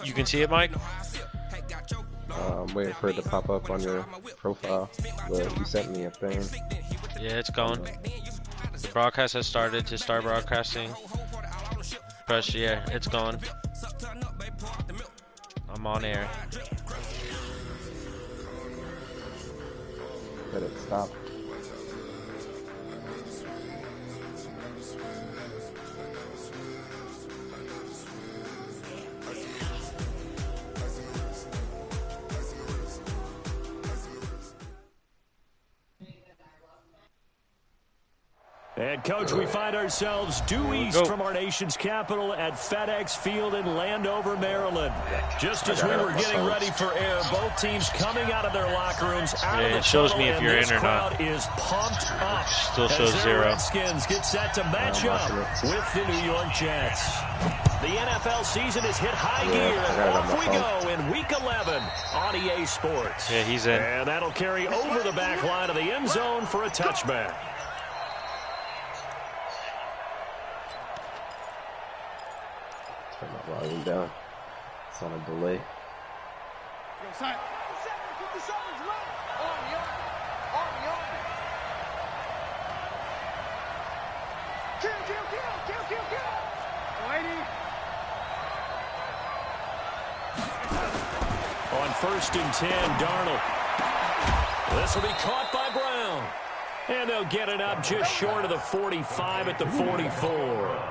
You can see it, Mike? I'm waiting for it to pop up on your profile, but you sent me a thing. Yeah, it's going. The broadcast has started to start broadcasting. Press, yeah, it's going. I'm on air. Let it stop. And, Coach, we find ourselves due east from our nation's capital at FedEx Field in Landover, Maryland. Just as we were getting ready for air, both teams coming out of their locker rooms. It shows me if you're in or not. Is pumped up. Still shows 0. Redskins get set to match up with the New York Jets. The NFL season is hit high gear, and off we go in Week 11 on EA Sports. Yeah, he's in. And that'll carry over the back line of the end zone for a touchback. Turn my volume down. It's on a delay. On 1st and 10, Darnold. This will be caught by Brown. And they'll get it up just short of the 45 at the 44.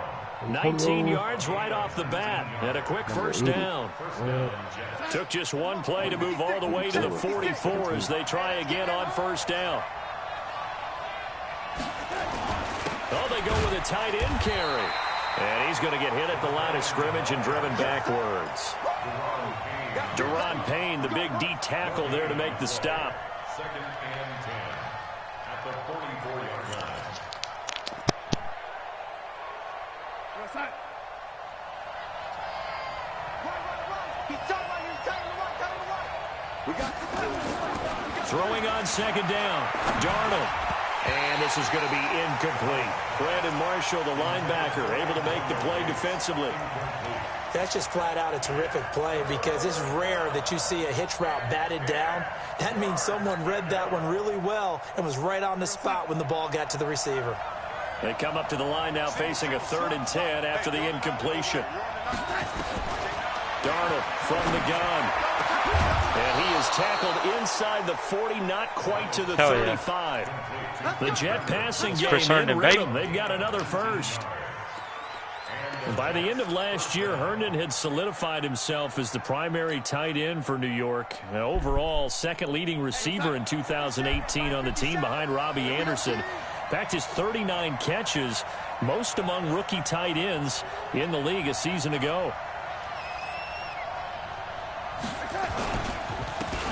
19 yards right off the bat, and a quick first down. Took just one play to move all the way to the 44 as they try again on first down. Oh, they go with a tight end carry. And he's going to get hit at the line of scrimmage and driven backwards. Deron Payne, the big D tackle there to make the stop. 2nd and 10 at the 44-yard line. Throwing on 2nd down, Darnold. And this is going to be incomplete. Brandon Marshall, the linebacker, able to make the play defensively. That's just flat out a terrific play because it's rare that you see a hitch route batted down. That means someone read that one really well and was right on the spot when the ball got to the receiver. They come up to the line now facing a 3rd and 10 after the incompletion. Darnold from the gun. And he is tackled inside the 40, not quite to the 35. Yeah. The Jet passing game in rhythm. They've got another first. And by the end of last year, Herndon had solidified himself as the primary tight end for New York. And overall, 2nd leading receiver in 2018 on the team behind Robbie Anderson. In fact, his 39 catches, most among rookie tight ends in the league a season ago.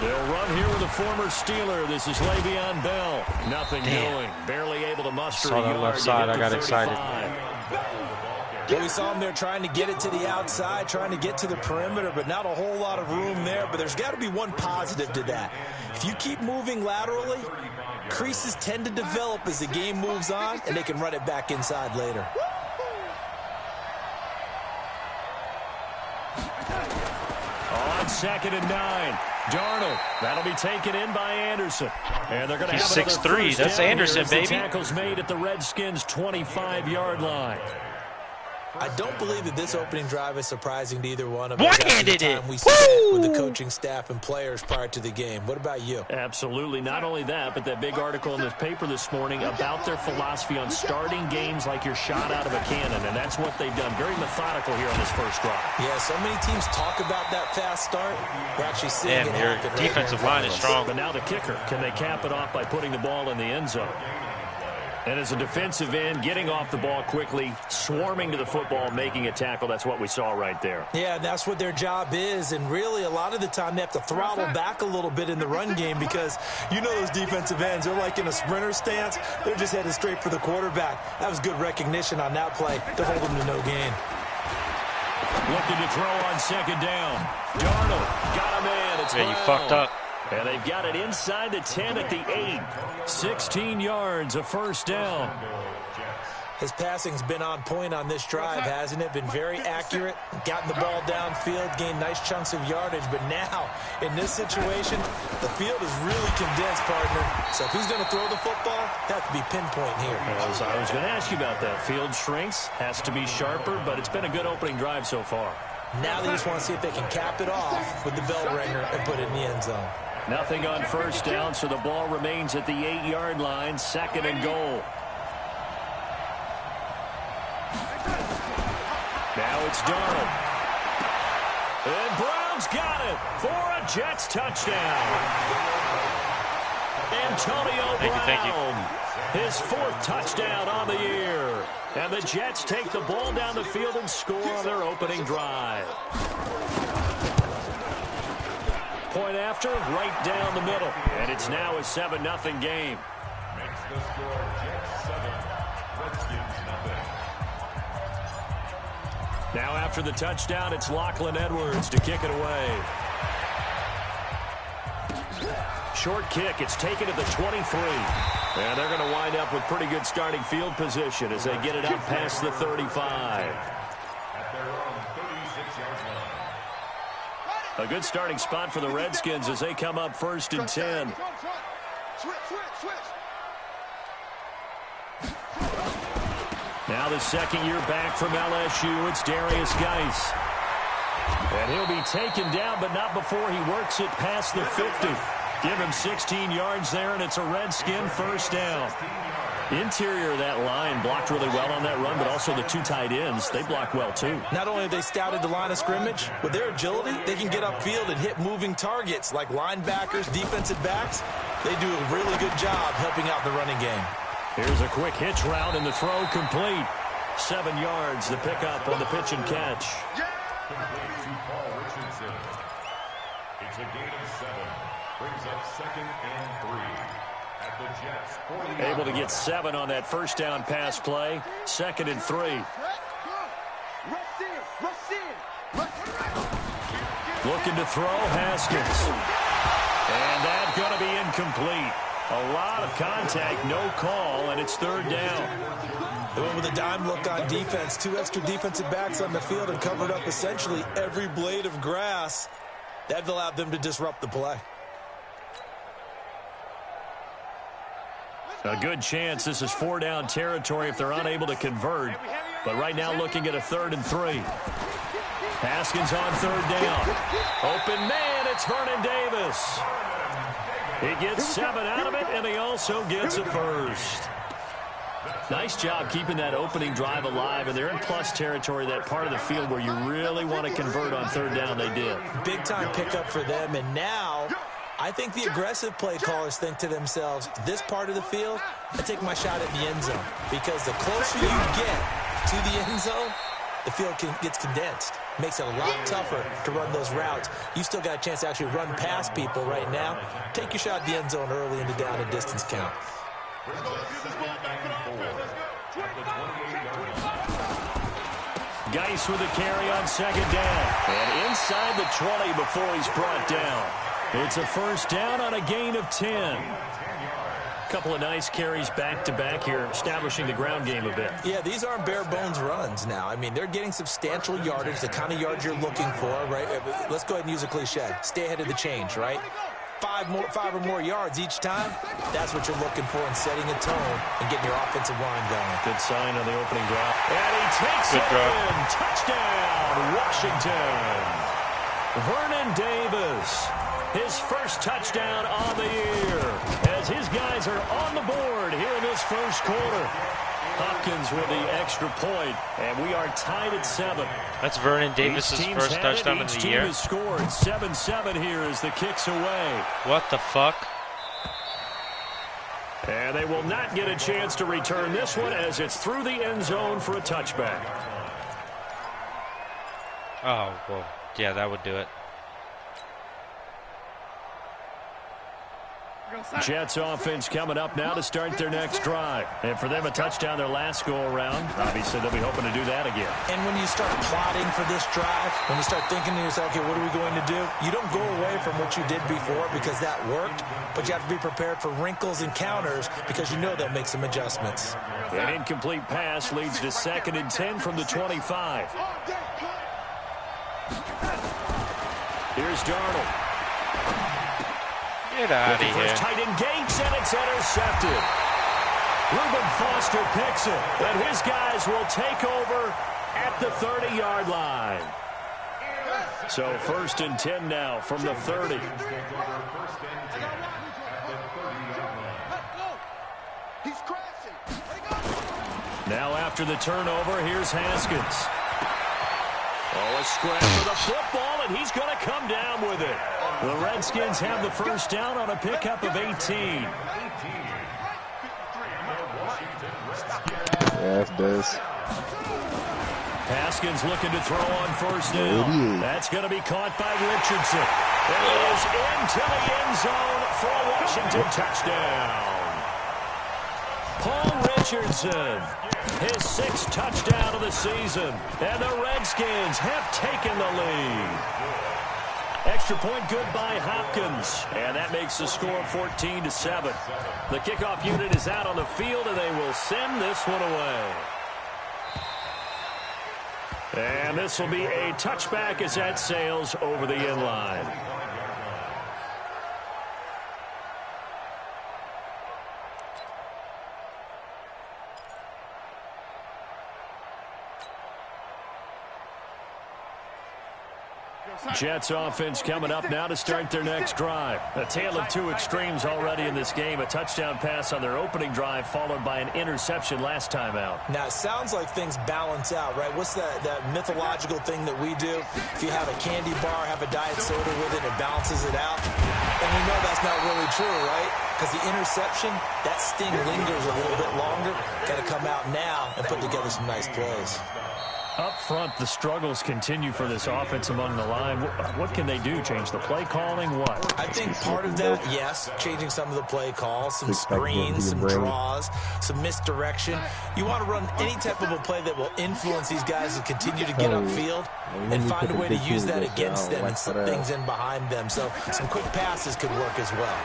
They'll run here with a former Steeler. This is Le'Veon Bell. Nothing doing. Barely able to muster a yard. Saw that left side. I got excited. Yeah, we saw him there trying to get it to the outside, trying to get to the perimeter, but not a whole lot of room there. But there's got to be one positive to that. If you keep moving laterally, creases tend to develop as the game moves on, and they can run it back inside later. On 2nd and 9, Darnold. That'll be taken in by Anderson. And they're going to have 6'3". That's Anderson, baby. The tackle's made at the Redskins' 25-yard line. I don't believe that this opening drive is surprising to either one of us. One-handed it. We spent with the coaching staff and players prior to the game. What about you? Absolutely. Not only that, but that big article in the paper this morning about their philosophy on starting games like you're shot out of a cannon, and that's what they've done. Very methodical here on this first drive. Yeah, so many teams talk about that fast start. We're actually seeing it happen. Your defensive line is strong. But now the kicker, can they cap it off by putting the ball in the end zone? And as a defensive end, getting off the ball quickly, swarming to the football, making a tackle, that's what we saw right there. Yeah, that's what their job is. And really, a lot of the time, they have to throttle back a little bit in the run game because you know those defensive ends, they're like in a sprinter stance. They're just headed straight for the quarterback. That was good recognition on that play to hold them to no gain. Looking to throw on 2nd down. Darnold got a man. It's you fucked up. And they've got it inside the 10 at the 8. 16 yards, a first down. His passing's been on point on this drive, hasn't it? Been very accurate, gotten the ball downfield, gained nice chunks of yardage. But now, in this situation, the field is really condensed, partner. So if he's going to throw the football, that has to be pinpoint here. I was going to ask you about that. Field shrinks, has to be sharper, but it's been a good opening drive so far. Now they just want to see if they can cap it off with the bell ringer and put it in the end zone. Nothing on first down, so the ball remains at the 8-yard line, 2nd and goal. Now it's Darnold. And Brown's got it for a Jets touchdown. Antonio Brown, his 4th touchdown on the year. And the Jets take the ball down the field and score on their opening drive. Point after, right down the middle. And it's now a 7-0 game. Makes the score Jets 7, Redskins 0. Now after the touchdown, it's Lachlan Edwards to kick it away. Short kick. It's taken to the 23. And they're going to wind up with pretty good starting field position as they get it up past the 35. At their own 36-yard line. A good starting spot for the Redskins as they come up 1st and 10. Now the 2nd year back from LSU, it's Darius Geis. And he'll be taken down, but not before he works it past the 50. Give him 16 yards there, and it's a Redskin 1st down. Interior of that line blocked really well on that run, but also the 2 tight ends, they block well too. Not only have they scouted the line of scrimmage, with their agility, they can get upfield and hit moving targets like linebackers, defensive backs. They do a really good job helping out the running game. Here's a quick hitch route, and the throw complete. 7 yards, the pickup on the pitch and catch. Complete to Paul Richardson. It's a gain of 7. Brings up 2nd and 3. At the Jets 40. Able to get 7 on that 1st down pass play. 2nd and 3. Looking to throw, Haskins. And that's going to be incomplete. A lot of contact, no call, and it's 3rd down. They went with a dime look on defense. 2 extra defensive backs on the field and covered up essentially every blade of grass. That allowed them to disrupt the play. A good chance this is 4-down territory if they're unable to convert. But right now looking at a 3rd and 3. Haskins on 3rd down. Open man, it's Vernon Davis. He gets 7 out of it, and he also gets a 1st. Nice job keeping that opening drive alive, and they're in plus territory, that part of the field where you really want to convert on 3rd down. They did. Big-time pickup for them, and now I think the aggressive play callers think to themselves, this part of the field, I take my shot at the end zone, because the closer you get to the end zone, the field gets condensed. Makes it a lot tougher to run those routes. You still got a chance to actually run past people right now. Take your shot at the end zone early in the down and distance count. Geis with a carry on 2nd down. And inside the 20 before he's brought down. It's a 1st down on a gain of 10. Couple of nice carries back-to-back here, establishing the ground game a bit. Yeah, these aren't bare-bones runs now. I mean, they're getting substantial yardage, the kind of yards you're looking for, right? Let's go ahead and use a cliche. Stay ahead of the change, right? 5 or more yards each time, that's what you're looking for in setting a tone and getting your offensive line going. Good sign on the opening drive. And he takes it in. Touchdown, Washington. Vernon Davis. His 1st touchdown on the year as his guys are on the board here in this 1st quarter. Hopkins with the extra point, and we are tied at 7. That's Vernon Davis's 1st touchdown of the year. Each team has scored 7-7 here as the kick's away. What the fuck? And they will not get a chance to return this one as it's through the end zone for a touchback. Oh, well, yeah, that would do it. Jets offense coming up now to start their next drive. And for them, a touchdown their last go-around. Obviously, they'll be hoping to do that again. And when you start plotting for this drive, when you start thinking to yourself, okay, what are we going to do? You don't go away from what you did before because that worked, but you have to be prepared for wrinkles and counters because you know they'll make some adjustments. An incomplete pass leads to 2nd and 10 from the 25. Here's Darnold. Get out of here. Tight end Gates, and it's intercepted. Reuben Foster picks it, and his guys will take over at the 30-yard line. So 1st and 10 now from the 30. Now after the turnover, here's Haskins. Oh, a scrap for the football, and he's going to come down with it. The Redskins have the first down on a pickup of 18. Yeah, that's Dez. Haskins looking to throw on 1st down. That's going to be caught by Richardson. It is into the end zone for a Washington touchdown. Paul Richardson, his 6th touchdown of the season, and the Redskins have taken the lead. Extra point good by Hopkins, and that makes the score 14-7. The kickoff unit is out on the field, and they will send this one away. And this will be a touchback as that sails over the end line. Jets offense coming up now to start their next drive. A tale of two extremes already in this game. A touchdown pass on their opening drive followed by an interception last time out. Now, it sounds like things balance out, right? What's that mythological thing that we do? If you have a candy bar, have a diet soda with it, it balances it out. And we know that's not really true, right? Because the interception, that sting lingers a little bit longer. Got to come out now and put together some nice plays. Up front, the struggles continue for this offense among the line. What can they do? Change the play calling? What? I think part of that, yes, changing some of the play calls, some screens, some draws, some misdirection. You want to run any type of a play that will influence these guys to continue to get upfield and find a way to use that against them and slip things in behind them. So some quick passes could work as well.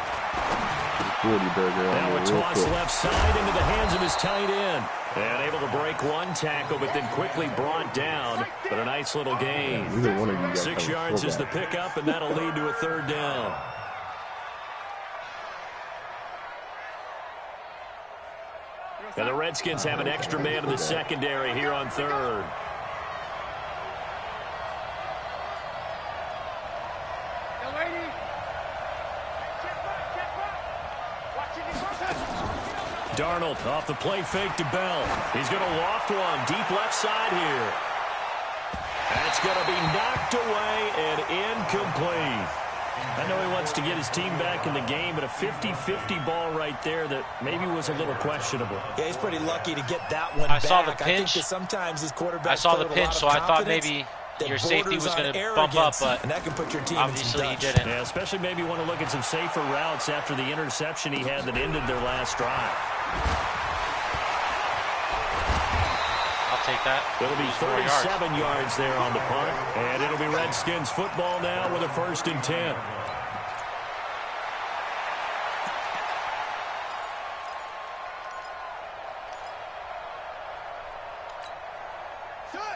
Now a toss left side into the hands of his tight end. And able to break one tackle, but then quickly brought down. But a nice little gain. 6 yards is the pickup, and that'll lead to a 3rd down. And the Redskins have an extra man in the secondary here on 3rd. Darnold off the play fake to Bell. He's going to loft one deep left side here. That's going to be knocked away and incomplete. I know he wants to get his team back in the game, but a 50-50 ball right there that maybe was a little questionable. Yeah, he's pretty lucky to get that one back. Saw the pinch. I think that sometimes his quarterback. I saw the pinch, so I thought maybe your safety was going to bump up, but and that can put your team obviously he didn't. Yeah, especially maybe want to look at some safer routes after the interception he had that ended their last drive. I'll take that. It'll be 37 yards there on the punt, and it'll be Redskins football now with a 1st and 10.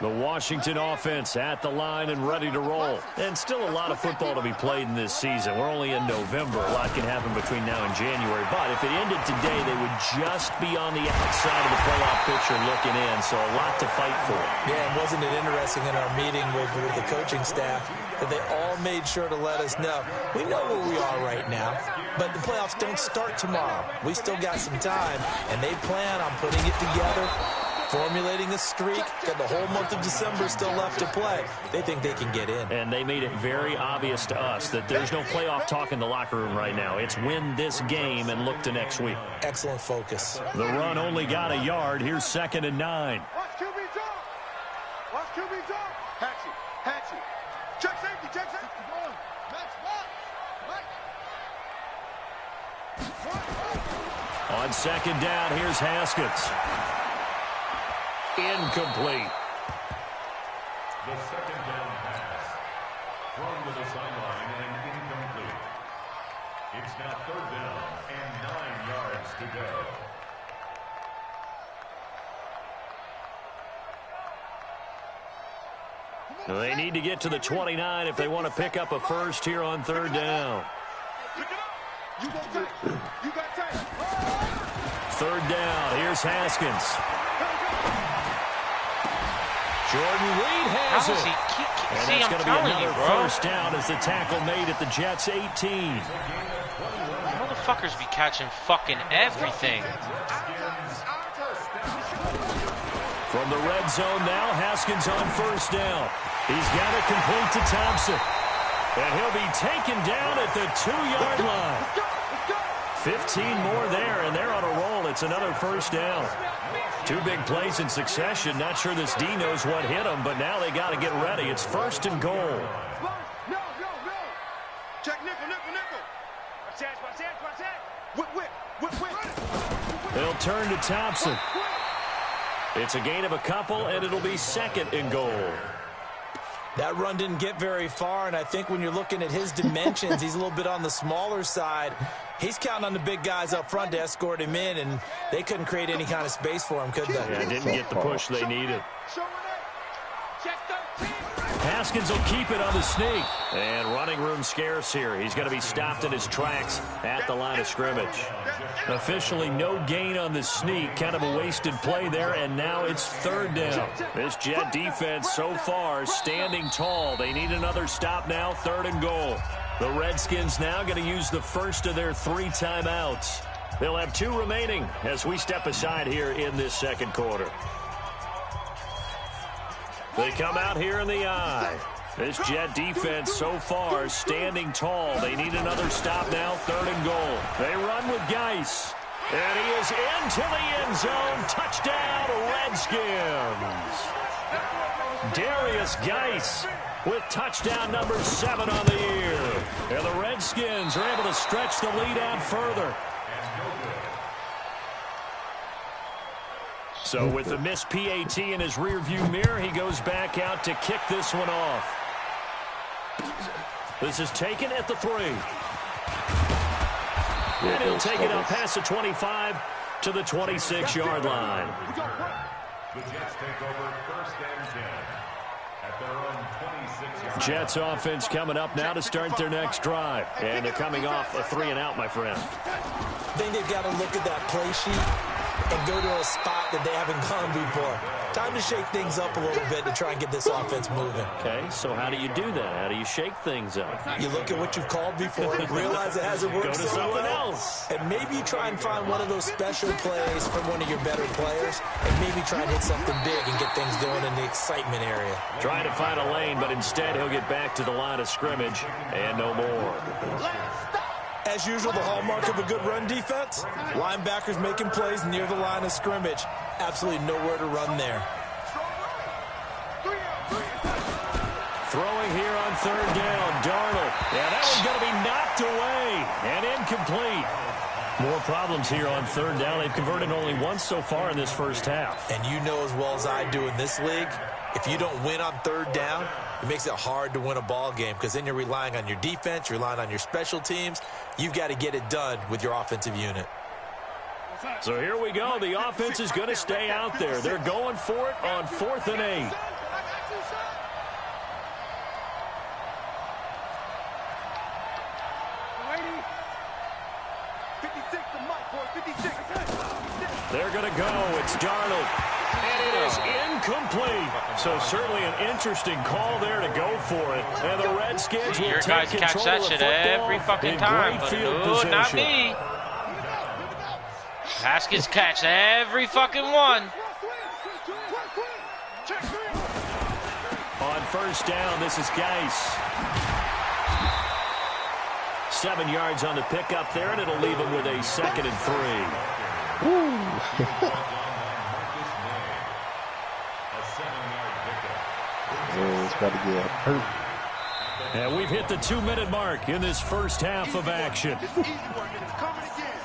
The Washington offense at the line and ready to roll. And still a lot of football to be played in this season. We're only in November. A lot can happen between now and January. But if it ended today, they would just be on the outside of the playoff picture looking in. So a lot to fight for. Yeah, and wasn't it interesting in our meeting with the coaching staff that they all made sure to let us know. We know where we are right now, but the playoffs don't start tomorrow. We still got some time, and they plan on putting it together, formulating a streak, got the whole month of December still left to play. They think they can get in. And they made it very obvious to us that there's no playoff talk in the locker room right now. It's win this game and look to next week. Excellent focus. The run only got a yard. Here's 2nd and 9. Watch QB jump. Watch QB jump. Hatchet. Hatchet. Check safety. Check safety. On second down, here's Haskins. Incomplete. The second down pass. Thrown to the sideline and incomplete. It's now third down and 9 yards to go. They need to get to the 29 if they want to pick up a first here on third down. Third down, here's Haskins. Jordan Reed has it. And that's going to be another first down as the tackle made at the Jets' 18. Motherfuckers be catching fucking everything. From the red zone now, Haskins on first down. He's got it complete to Thompson. And he'll be taken down at the 2-yard line. 15 more there, and they're on a roll. It's another first down. 2 big plays in succession. Not sure this D knows what hit him, but now they got to get ready. It's first and goal. No. Check nickel. Whip. They'll turn to Thompson. It's a gain of a couple, and it'll be second and goal. That run didn't get very far, and I think when you're looking at his dimensions, he's a little bit on the smaller side. He's counting on the big guys up front to escort him in, and they couldn't create any kind of space for him, could they? Yeah, didn't get the push they needed. Haskins will keep it on the sneak. And running room scarce here. He's going to be stopped in his tracks at the line of scrimmage. Officially no gain on the sneak. Kind of a wasted play there, and now it's third down. This Jet defense so far standing tall. They need another stop now, third and goal. The Redskins now going to use the first of their 3 timeouts. They'll have 2 remaining as we step aside here in this second quarter. They come out here in the eye. This Jet defense so far standing tall. They need another stop now, third and goal. They run with Geis. And he is into the end zone. Touchdown, Redskins. Darius Geis with touchdown number 7 on the year. And the Redskins are able to stretch the lead out further. So with the missed PAT in his rearview mirror, he goes back out to kick this one off. This is taken at the 3. And he'll take it up past the 25 to the 26-yard line. The Jets take over first and 10 at their own 26-yard. Jets offense coming up now to start their next drive. And they're coming off a 3-and-out, my friend. I think they've got to look at that play sheet and go to a spot that they haven't gone before. Time to shake things up a little bit to try and get this offense moving. Okay, so how do you do that? How do you shake things up? You look at what you've called before and realize it hasn't worked Go to so something well. else. And maybe you try and find one of those special plays from one of your better players and maybe try and hit something big and get things going in the excitement area. Trying to find a lane, but instead he'll get back to the line of scrimmage and no more. As usual, the hallmark of a good run defense, linebackers making plays near the line of scrimmage. Absolutely nowhere to run there. Throwing here on third down, Darnold. Yeah, that one's going to be knocked away and incomplete. More problems here on third down. They've converted only once so far in this first half. And you know as well as I do in this league, if you don't win on third down, it makes it hard to win a ball game because then you're relying on your defense, you're relying on your special teams. You've got to get it done with your offensive unit. So here we go. The offense is going to stay out there. They're going for it on 4th and 8. They're going to go. It's Darnold. And it is incomplete. So certainly an interesting call there to go for it. And the Redskins will Your take guys control catch that of the shit football every fucking in time. great But field no, position. not me. Haskins catch every fucking one. On first down, this is Geis. 7 yards on the pickup there, and it'll leave him with a 2nd and 3. It's about to get hurt. And we've hit the 2-minute mark in this first half of action. It's easy work, and it's coming again.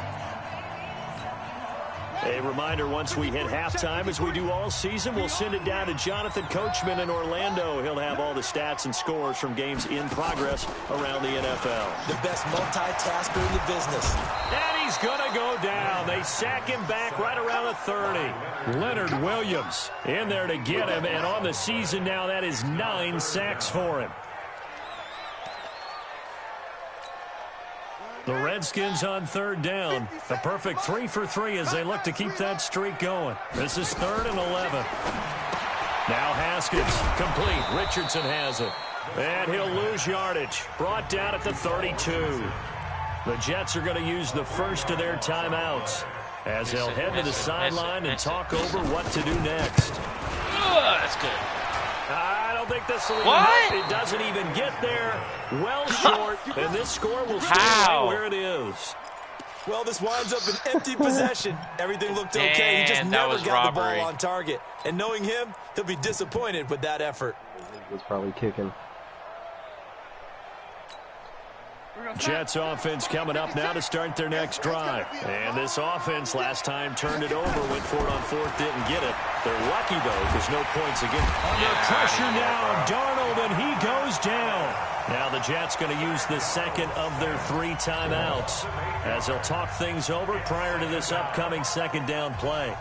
A reminder, once we hit halftime, as we do all season, we'll send it down to Jonathan Coachman in Orlando. He'll have all the stats and scores from games in progress around the NFL. The best multitasker in the business. And he's going to go down. They sack him back right around the 30. Leonard Williams in there to get him, and on the season now, that is 9 sacks for him. The Redskins on third down. A perfect 3 for 3 as they look to keep that streak going. This is 3rd and 11. Now Haskins, complete. Richardson has it. And he'll lose yardage. Brought down at the 32. The Jets are going to use the first of their timeouts as they'll head to the sideline and talk over what to do next. That's good. I don't think this will even help. It doesn't even get there. Well short, and this score will stay right where it is. Well, this winds up an empty possession. Everything looked okay. He just never got the ball on target. And knowing him, he'll be disappointed with that effort. He was probably kicking. Jets offense coming up now to start their next drive. And this offense last time turned it over, went for it on 4th, didn't get it. They're lucky, though, because no points again. Under pressure now, Darnold, and he goes down. Now the Jets going to use the second of their 3 timeouts as they'll talk things over prior to this upcoming second down play.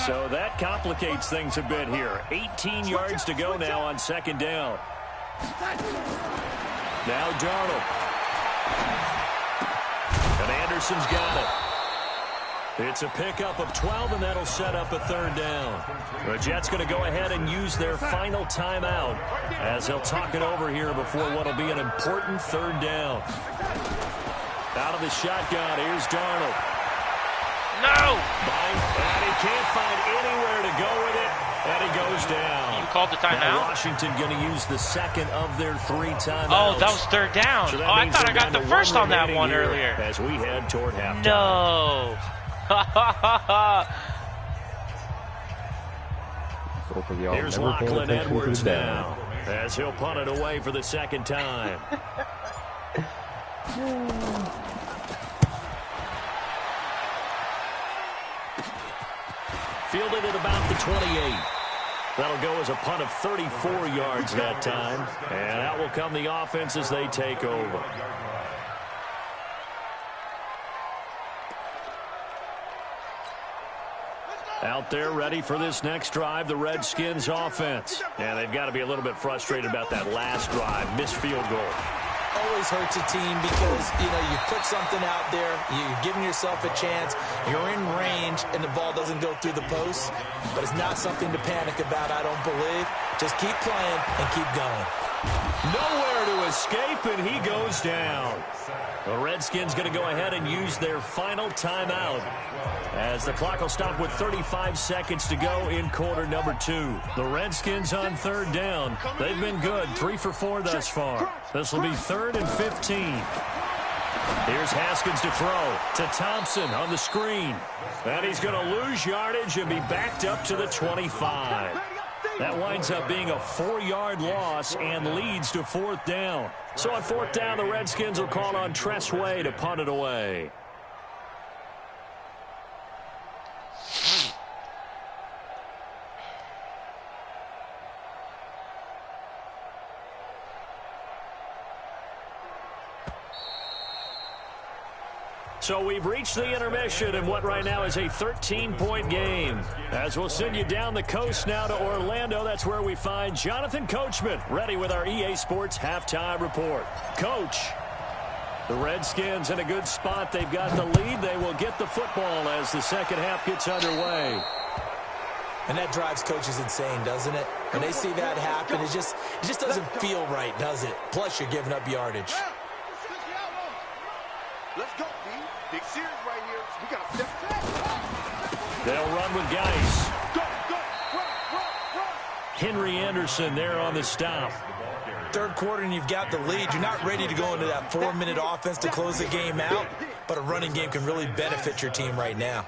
So that complicates things a bit here. 18 yards to go now on second down. Now Darnold. And Anderson's got it. It's a pickup of 12, and that'll set up a 3rd down. The Jets going to go ahead and use their final timeout as they'll talk it over here before what will be an important 3rd down. Out of the shotgun, here's Darnold. No! And he can't find anywhere to go with it, and he goes down. You called the timeout? Now Washington going to use the second of their 3 timeouts. Oh, that was 3rd down. So I thought I got the first on that one earlier. As we head toward halftime. No. Here's Lachlan Edwards now as he'll punt it away for the 2nd time. Fielded at about the 28. That'll go as a punt of 34 yards that time. And out will come the offense as they take over. Out there ready for this next drive, the Redskins offense. And they've got to be a little bit frustrated about that last drive, missed field goal. Always hurts a team because, you know, you put something out there, you're giving yourself a chance, you're in range, and the ball doesn't go through the post. But it's not something to panic about, I don't believe. Just keep playing and keep going. Nowhere to escape, and he goes down. The Redskins going to go ahead and use their final timeout as the clock will stop with 35 seconds to go in quarter number 2. The Redskins on 3rd down. They've been good, 3 for 4 thus far. This will be 3rd and 15. Here's Haskins to throw to Thompson on the screen. And he's going to lose yardage and be backed up to the 25. That winds up being a 4-yard loss and leads to 4th down. So on 4th down, the Redskins will call on Tress Way to punt it away. So we've reached the intermission in what right now is a 13-point game. As we'll send you down the coast now to Orlando, that's where we find Jonathan Coachman, ready with our EA Sports Halftime Report. Coach, the Redskins in a good spot. They've got the lead. They will get the football as the second half gets underway. And that drives coaches insane, doesn't it? When they see that happen, it just doesn't feel right, does it? Plus, you're giving up yardage. Let's go, B. Big series right here. We got to step back. They'll run with Geis. Go, run. Henry Anderson there on the stop. 3rd quarter and you've got the lead. You're not ready to go into that 4-minute offense to close the game out, but a running game can really benefit your team right now.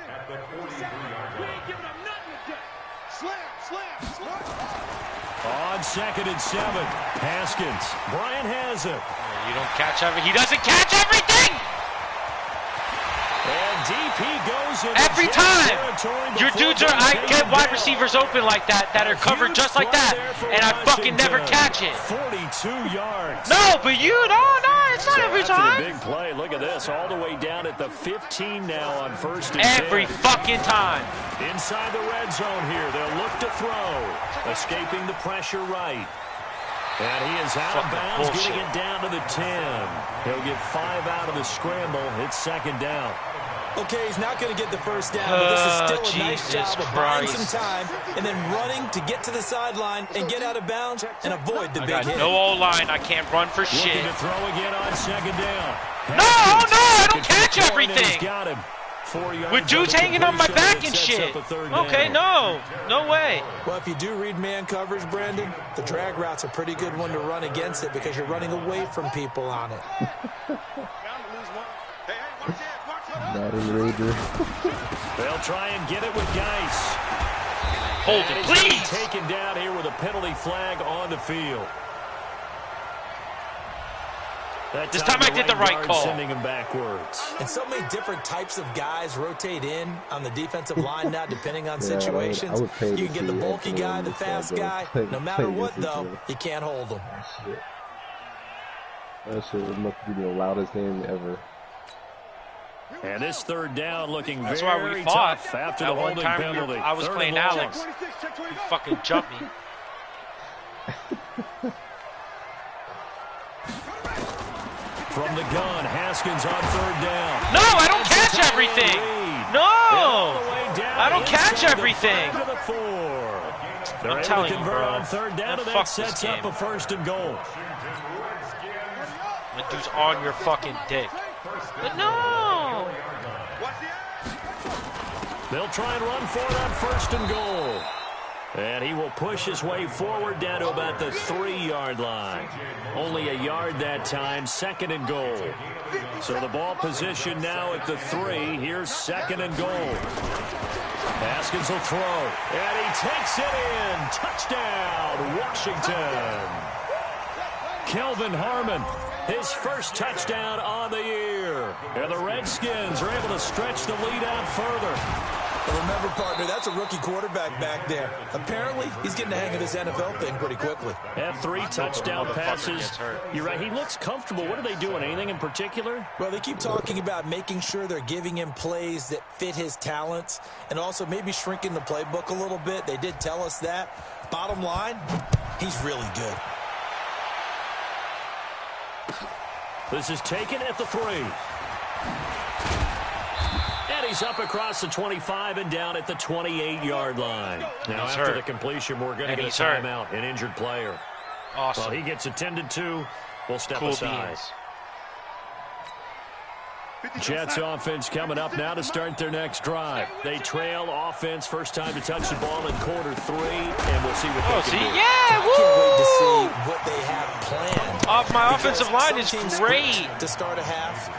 On 2nd and 7, Haskins. Bryant has it. You don't catch everything. He doesn't catch everything! And And deep he goes in Every time. Your dudes are, I get wide receivers open like that are covered just like that, and I fucking never catch it. 42 yards. No, but you, no, it's not every time. The big play, look at this, all the way down at the 15 now on 1st and 10. Every fucking time. Inside the red zone here, they'll look to throw. Escaping the pressure right. And he is out of bounds, getting it down to the 10. He'll get 5 out of the scramble. It's 2nd down. Okay, he's not going to get the first down, but this is still a nice job of buying some time and then running to get to the sideline and get out of bounds and avoid the big hit. No O-line. I can't run for shit. Looking to throw again on 2nd down. No, I don't catch everything. Got him. 4 yards With dudes hanging on my back and shit. Okay, no way. Well, if you do read man coverage, Brandon, the drag route's a pretty good one to run against it because you're running away from people on it. Madden Rager. They'll try and get it with Geis. Hold it, please. Taken down here with a penalty flag on the field. This time I did the right call. Sending him backwards. And so many different types of guys rotate in on the defensive line now, depending on situations. You can get the bulky guy, the fast guy. No matter what, though, you can't hold them. That shit must be the loudest game ever. And this 3rd down looking That's very why we fought. tough after At the one holding time penalty. I was playing Alex. You fucking jumped me. From the gun, Haskins on 3rd down. No, I don't catch everything. No, I don't catch everything. They're able to convert on 3rd down, and that sets up a 1st and goal. That dude's on your fucking dick. But no. They'll try and run for it on 1st and goal. And he will push his way forward down to about the 3-yard line. Only a yard that time, 2nd and goal. So the ball position now at the 3. Here's 2nd and goal. Haskins will throw. And he takes it in. Touchdown, Washington. Kelvin Harmon, his first touchdown on the year. And the Redskins are able to stretch the lead out further. Remember, partner, that's a rookie quarterback back there. Apparently, he's getting the hang of this NFL thing pretty quickly. Had 3 touchdown passes. You're right, he looks comfortable. What are they doing? Anything in particular? Well, they keep talking about making sure they're giving him plays that fit his talents and also maybe shrinking the playbook a little bit. They did tell us that. Bottom line, he's really good. This is taken at the 3. And he's up across the 25 and down at the 28-yard line. Now, after the completion, we're going to get a timeout, an injured player. Awesome. Well, he gets attended to. We'll step aside. Jets offense coming up now to start their next drive. They trail offense, first time to touch the ball in quarter 3, and we'll see what they can do. Yeah, woo! I can't wait to see what they have planned. My offensive line is great. To start a half.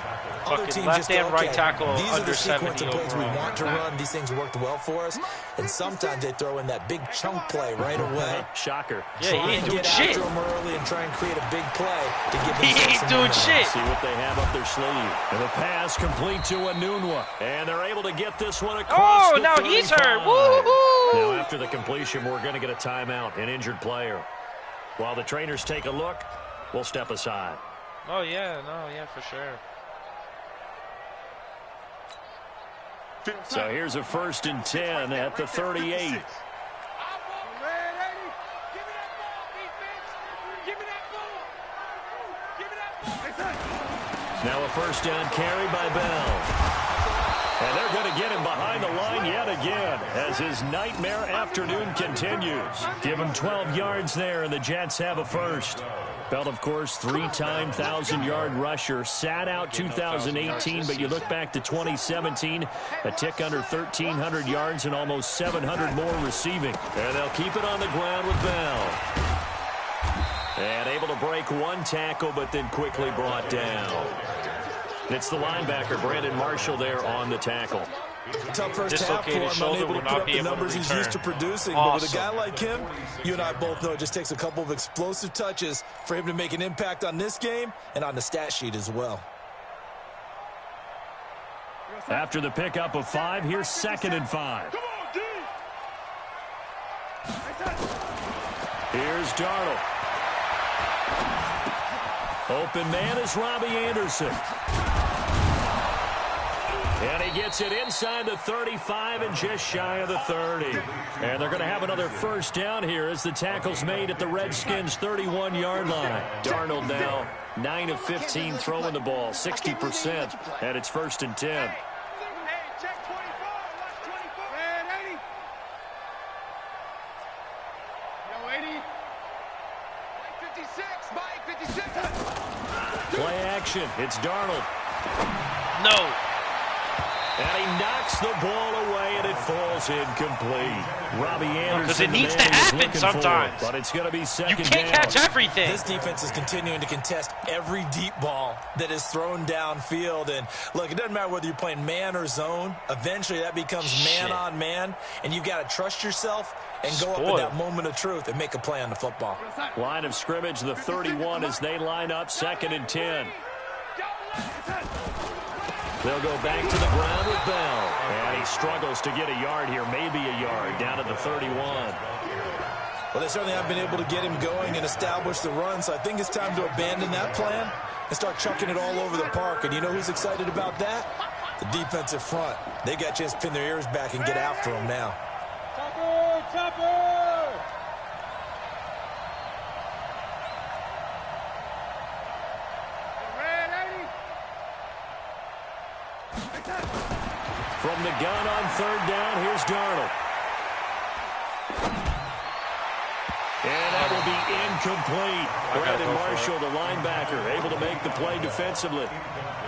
Fucking left and right tackle under 70 These are the sequence of plays we want to run. These things worked well for us. And sometimes they throw in that big chunk play right away. Shocker. Yeah, he ain't doing shit. Try and get after him early and try and create a big play to give them He ain't doing shit. See what they have up their sleeve. And the pass complete to Anunwa. And they're able to get this one across the 35. Now he's hurt. Woo-hoo! Now after the completion, we're going to get a timeout, an injured player. While the trainers take a look, we'll step aside. Oh, yeah. No, yeah, for sure. So here's a 1st and 10 at the 38. Now a 1st down carry by Bell. And they're going to get him behind the line yet again as his nightmare afternoon continues. Give him 12 yards there, and the Jets have a 1st. Bell, of course, 3-time 1,000-yard rusher. Sat out 2018, but you look back to 2017, a tick under 1,300 yards and almost 700 more receiving. And they'll keep it on the ground with Bell. And able to break 1 tackle, but then quickly brought down. It's the linebacker, Brandon Marshall, there on the tackle. Tough first half for him, unable to put up the numbers he's used to producing. But with a guy like him, you and I both know it just takes a couple of explosive touches for him to make an impact on this game and on the stat sheet as well. After the pickup of 5, here's 2nd and 5. Here's Darnold. Open man is Robbie Anderson. And he gets it inside the 35 and just shy of the 30. And they're going to have another first down here as the tackle's made at the Redskins' 31-yard line. Darnold now 9 of 15 throwing the ball, 60%, and it's 1st and 10. Play action. It's Darnold. No. And he knocks the ball away, and it falls incomplete. Robbie Anderson. Because it needs to happen sometimes. But it's going to be second down. You can't catch everything. This defense is continuing to contest every deep ball that is thrown downfield. And look, it doesn't matter whether you're playing man or zone. Eventually, that becomes man on man, and you've got to trust yourself and go up in that moment of truth and make a play on the football. Line of scrimmage, the 31 as they line up, 2nd and 10. They'll go back to the ground with Bell. And he struggles to get a yard here, maybe a yard, down at the 31. Well, they certainly haven't been able to get him going and establish the run, so I think it's time to abandon that plan and start chucking it all over the park. And you know who's excited about that? The defensive front. They got a chance to pin their ears back and get after him now. From the gun on 3rd down, here's Darnold. And that will be incomplete. Brandon Marshall, the linebacker, able to make the play defensively.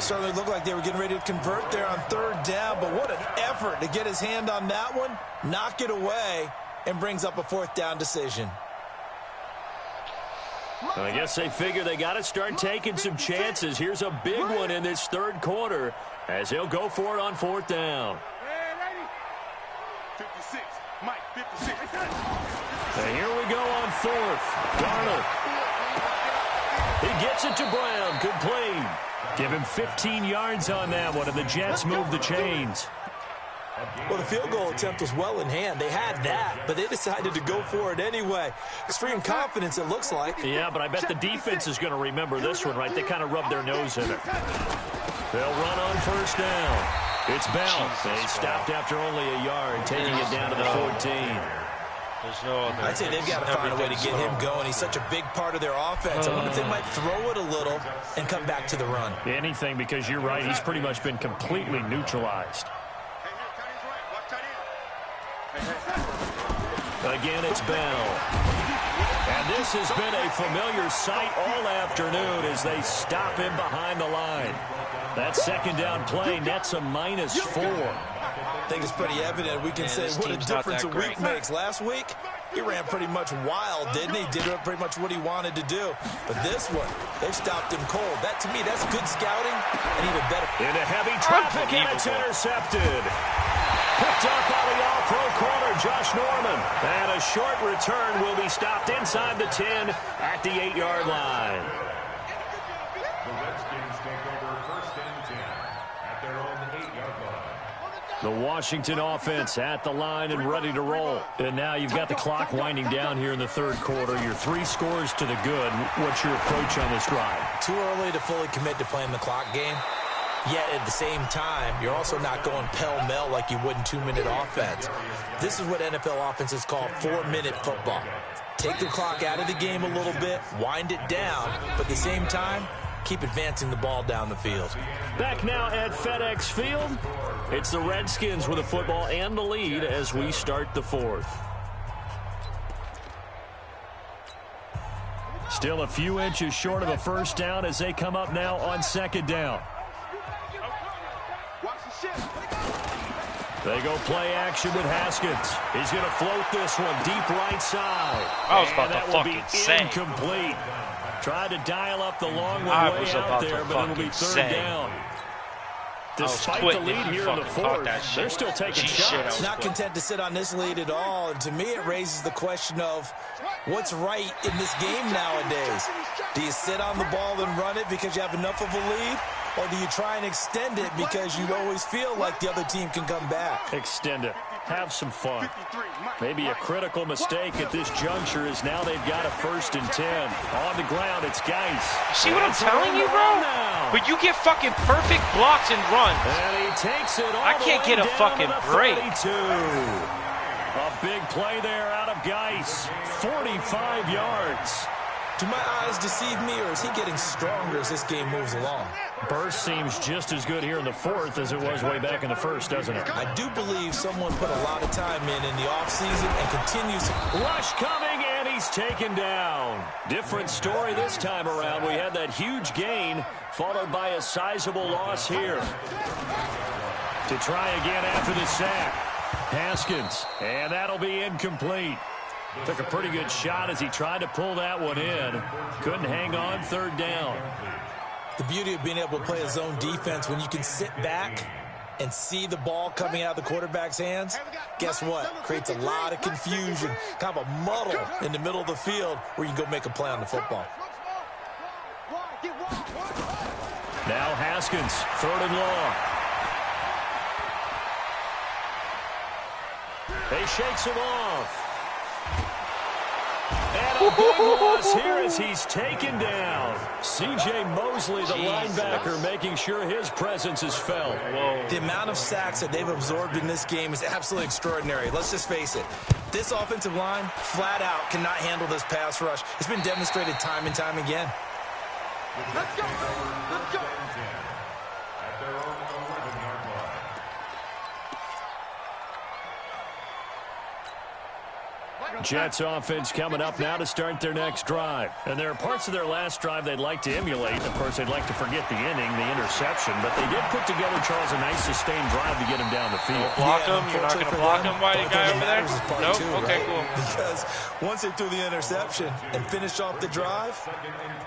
Certainly looked like they were getting ready to convert there on 3rd down, but what an effort to get his hand on that one, knock it away, and brings up a 4th down decision. Well, I guess they figure they got to start taking some chances. Here's a big one in this 3rd quarter as he'll go for it on 4th down. 56, Mike, 56. And here we go on 4th. Darnold. He gets it to Brown. Complete. Give him 15 yards on that one, and the Jets move the chains. Well, the field goal attempt was well in hand. They had that, but they decided to go for it anyway. Extreme confidence, it looks like. Yeah, but I bet the defense is going to remember this one, right? They kind of rubbed their nose in it. They'll run on 1st down. It's Bell. They stopped after only a yard, taking it down to the 14. There's no other. I'd say they've got to find a way to get him going. He's such a big part of their offense. I wonder if they might throw it a little and come back to the run. Anything, because you're right. He's pretty much been completely neutralized. Again, it's Bell. And this has been a familiar sight all afternoon as they stop him behind the line. That 2nd down play nets a -4. I think it's pretty evident. We can say what a difference a week makes. Last week, he ran pretty much wild, didn't he? Did pretty much what he wanted to do. But this one, they stopped him cold. That, to me, that's good scouting and even better. Into heavy traffic, and it's intercepted. Picked up by the all-pro corner, Josh Norman. And a short return will be stopped inside the 10 at the 8-yard line. The Redskins take over 1st and 10 at their own 8-yard line. The Washington offense at the line and ready to roll. And now you've got the clock winding down here in the 3rd quarter. Your 3 scores to the good. What's your approach on this drive? Too early to fully commit to playing the clock game. Yet at the same time, you're also not going pell-mell like you would in 2-minute offense. This is what NFL offenses call 4-minute football. Take the clock out of the game a little bit, wind it down, but at the same time, keep advancing the ball down the field. Back now at FedEx Field, it's the Redskins with the football and the lead as we start the 4th. Still a few inches short of a first down as they come up now on 2nd down. They go play action with Haskins. He's going to float this one deep right side. I was about to fucking say. Incomplete. Tried to dial up the long one way out there, but it'll be 3rd down. Despite the lead here in the 4th, they're still taking shots. Not content to sit on this lead at all. And to me, it raises the question of what's right in this game nowadays. Do you sit on the ball and run it because you have enough of a lead? or do you try and extend it because you always feel like the other team can come back? Extend it. Have some fun. Maybe a critical mistake at this juncture is now they've got a 1st and 10. On the ground, it's Geis. See what I'm telling you, bro? But you get fucking perfect blocks and runs. And he takes it all I can't get a fucking break. 32. A big play there out of Geis. 45 yards. Do my eyes deceive me, or is he getting stronger as this game moves along? Burst seems just as good here in the 4th as it was way back in the 1st, doesn't it? I do believe someone put a lot of time in the offseason and continues to... Rush coming, and he's taken down. Different story this time around. We had that huge gain, followed by a sizable loss here. To try again after the sack. Haskins, and that'll be incomplete. Took a pretty good shot as he tried to pull that one in. Couldn't hang on 3rd down. The beauty of being able to play a zone defense when you can sit back and see the ball coming out of the quarterback's hands, guess what? Creates a lot of confusion, kind of a muddle in the middle of the field where you can go make a play on the football. Now Haskins, 3rd and long. He shakes him off. And a big loss here as he's taken down. C.J. Mosley, the linebacker, making sure his presence is felt. Whoa. The amount of sacks that they've absorbed in this game is absolutely extraordinary. Let's just face it. This offensive line, flat out, cannot handle this pass rush. It's been demonstrated time and time again. Let's go. Let's go. At their own 11-yard line. Jets offense coming up now to start their next drive. And there are parts of their last drive they'd like to emulate. Of course, they'd like to forget the inning, the interception. But they did put together, Charles, a nice sustained drive to get him down the field. Block him? You're not going to block him, whitey guy over there? Nope? Too, okay, right? cool. Because once they threw the interception and finished off the drive,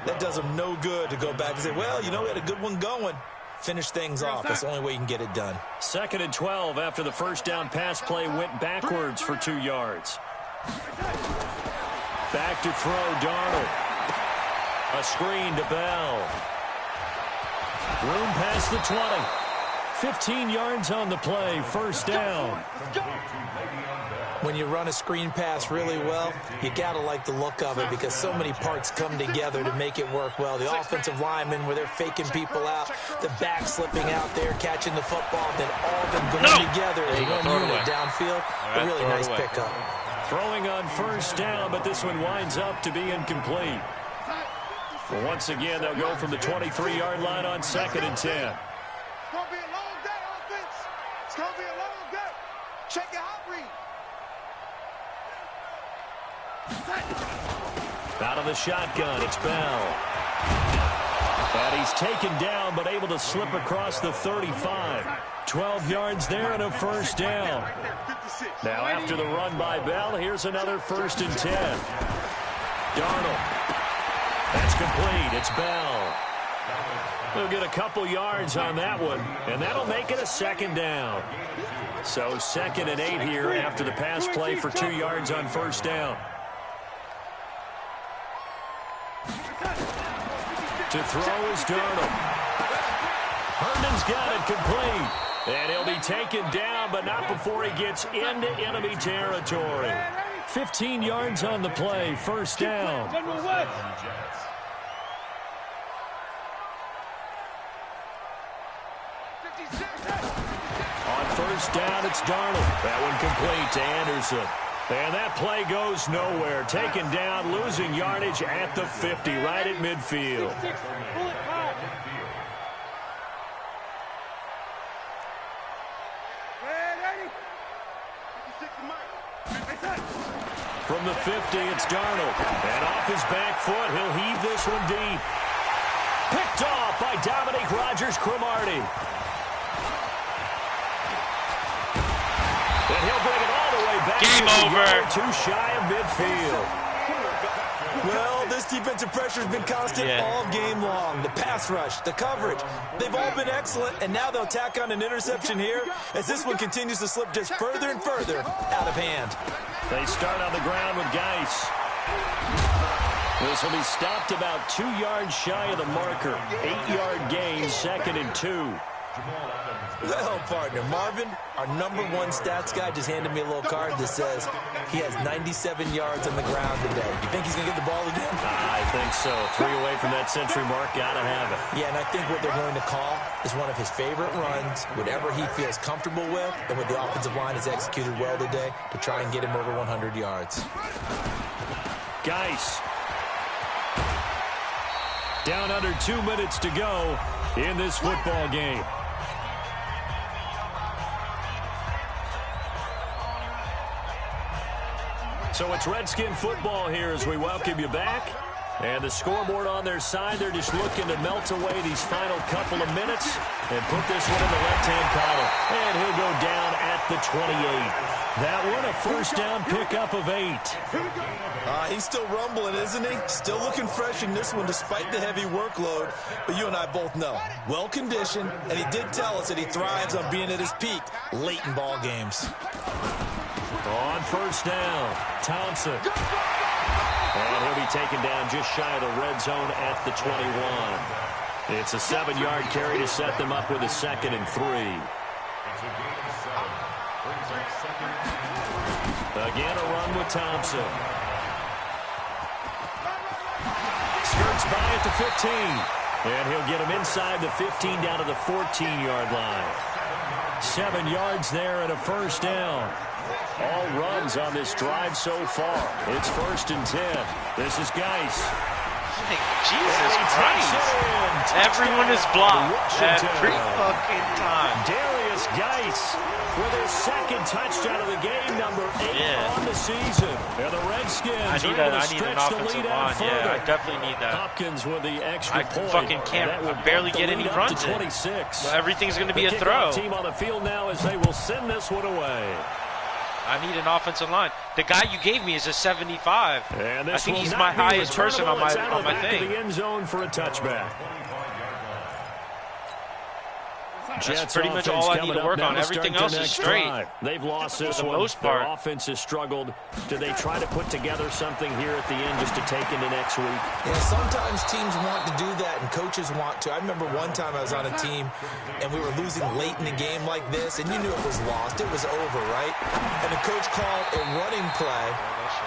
that does them no good to go back and say, well, you know, we had a good one going. Finish things off. That's the only way you can get it done. 2nd and 12 after the first down pass play went backwards for 2 yards. Back to throw, Darnold. A screen to Bell. Room past the 20. 15 yards on the play, 1st down. When you run a screen pass really well, you got to like the look of it because so many parts come together to make it work well. The offensive linemen, where they're faking people out, the back slipping out there, catching the football, then all of them going together as one unit downfield. A really nice pickup. Throwing on 1st down, but this one winds up to be incomplete. Well, once again, they'll go from the 23-yard line on 2nd and 10. It's going to be a long day, offense. It's going to be a long day. Check your hot read. Out of the shotgun, it's Bell. And he's taken down, but able to slip across the 35. 12 yards there and a 1st down. Now after the run by Bell, here's another 1st and 10. Darnold. That's complete. It's Bell. They'll get a couple yards on that one, and that'll make it a 2nd down. So 2nd and 8 here after the pass play for 2 yards on 1st down. To throw is Darnold. Herndon's got it complete. And he'll be taken down, but not before he gets into enemy territory. 15 yards on the play, 1st down. On 1st down, it's Darnold. That one complete to Anderson. And that play goes nowhere. Taken down, losing yardage at the 50, right at midfield. From the 50, it's Darnold. And off his back foot, he'll heave this one deep. Picked off by Dominique Rodgers-Cromartie. And he'll bring it all the way back. Game over. Too shy of midfield. Well, this defensive pressure has been constant all game long. The pass rush, the coverage, they've all been excellent, and now they'll tack on an interception here as this one continues to slip just further and further out of hand. They start on the ground with Geis. This will be stopped about 2 yards shy of the marker. 8-yard gain, 2nd and 2. Well, partner, Marvin, our #1 stats guy, just handed me a little card that says he has 97 yards on the ground today. You think he's going to get the ball again? I think so. 3 away from that century mark. Got to have it. Yeah, and I think what they're going to call is one of his favorite runs, whatever he feels comfortable with, and what the offensive line has executed well today to try and get him over 100 yards. Geis. Down under 2 minutes to go in this football game. So it's Redskin football here as we welcome you back. And the scoreboard on their side, they're just looking to melt away these final couple of minutes and put this one in the left-hand column. And he'll go down at the 28. That one a first down pickup of 8. He's still rumbling, isn't he? Still looking fresh in this one despite the heavy workload. But you and I both know, well-conditioned, and he did tell us that he thrives on being at his peak late in ball games. On first down, Thompson. And he'll be taken down just shy of the red zone at the 21. It's a 7-yard carry to set them up with a 2nd and 3. Again, a run with Thompson. Skirts by at the 15. And he'll get him inside the 15 down to the 14-yard line. 7 yards there and a first down. All runs on this drive so far. It's 1st and 10. This is Geis. Jesus Christ. Everyone is blocked every fucking time. Darius Geis with his 2nd touchdown of the game, number 8 on the season. And the Redskins I need an offensive line. Yeah, I definitely need that. Hopkins with the extra I point. fucking can't. I barely get any runs in. 26. Well, everything's going to be the a throw. Team on the field now as they will send this one away. I need an offensive line. The guy you gave me is a 75. And I think he's my highest person on my thing. Of the end zone for a touchback. That's pretty much all I need to work on. Everything else is straight. They've lost this for the one. most part. Their offense has struggled. Do they try to put together something here at the end just to take into next week? Yeah, sometimes teams want to do that and coaches want to. I remember one time I was on a team and we were losing late in the game like this, and you knew it was lost. It was over, right? And the coach called a running play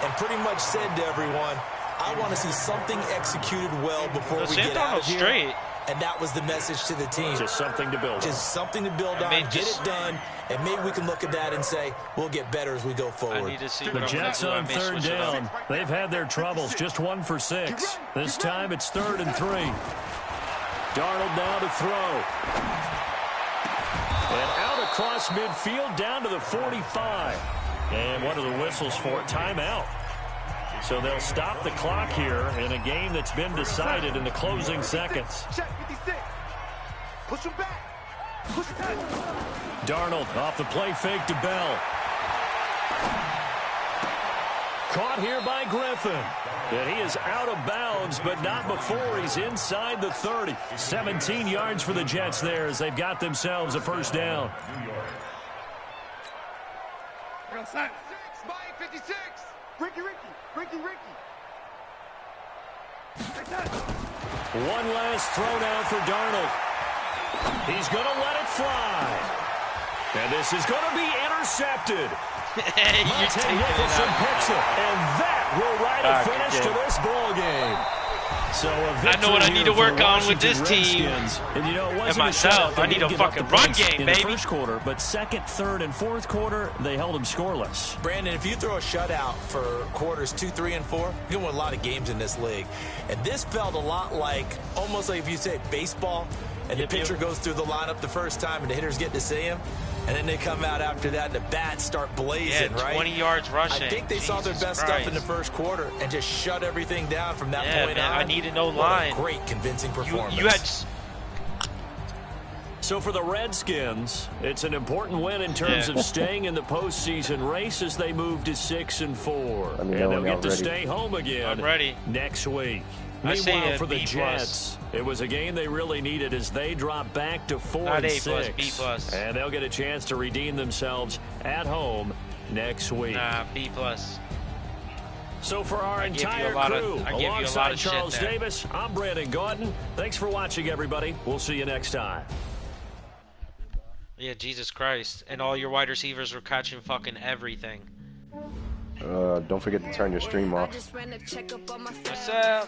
and pretty much said to everyone, I want to see something executed well before we get out of here. Straight. And that was the message to the team. Just something to build on. Just something to build on, get it done, and maybe we can look at that and say, we'll get better as we go forward. I need to see the Jets on 3rd down. They've had their troubles, just 1 for 6. This time it's 3rd and 3. Darnold now to throw. And out across midfield down to the 45. And what are the whistles for? Timeout. So they'll stop the clock here in a game that's been decided in the closing seconds. Push him back. Push him back. Darnold off the play fake to Bell. Caught here by Griffin. And he is out of bounds, but not before he's inside the 30. 17 yards for the Jets there as they've got themselves a first down. 6 by 56. Ricky. One last throw now for Darnold. He's going to let it fly. And this is going to be intercepted. Monte Nicholson picks it. And that will write a finish to this ball game. So I know what I need to work on with this team. And you know, it wasn't and myself. I need a fucking run game, baby. In the first quarter, but 2nd, 3rd, and 4th quarter, they held them scoreless. Brandon, if you throw a shutout for quarters 2, 3, and 4, you win a lot of games in this league. And this felt a lot like, almost like if you say baseball, and the pitcher goes through the lineup the first time, and the hitters get to see him. And then they come out after that, and the bats start blazing, right? 20 yards rushing. I think they saw their best stuff in the first quarter and just shut everything down from that point on. I needed no line. Great, convincing performance. You had... So for the Redskins, it's an important win in terms of staying in the postseason race as they move to 6 and 4. And they'll get to stay home again next week. Meanwhile, for the Jets, it was a game they really needed as they drop back to 4 and 6. B+. And they'll get a chance to redeem themselves at home next week. Nah, B+. So for our entire crew, alongside Charles there. Davis, I'm Brandon Gaudin. Thanks for watching, everybody. We'll see you next time. Yeah, Jesus Christ. And all your wide receivers were catching fucking everything. Don't forget to turn your stream off. What's up?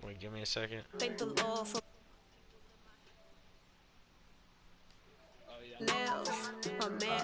Wait, give me a second. Thank the Lord for nails, my man.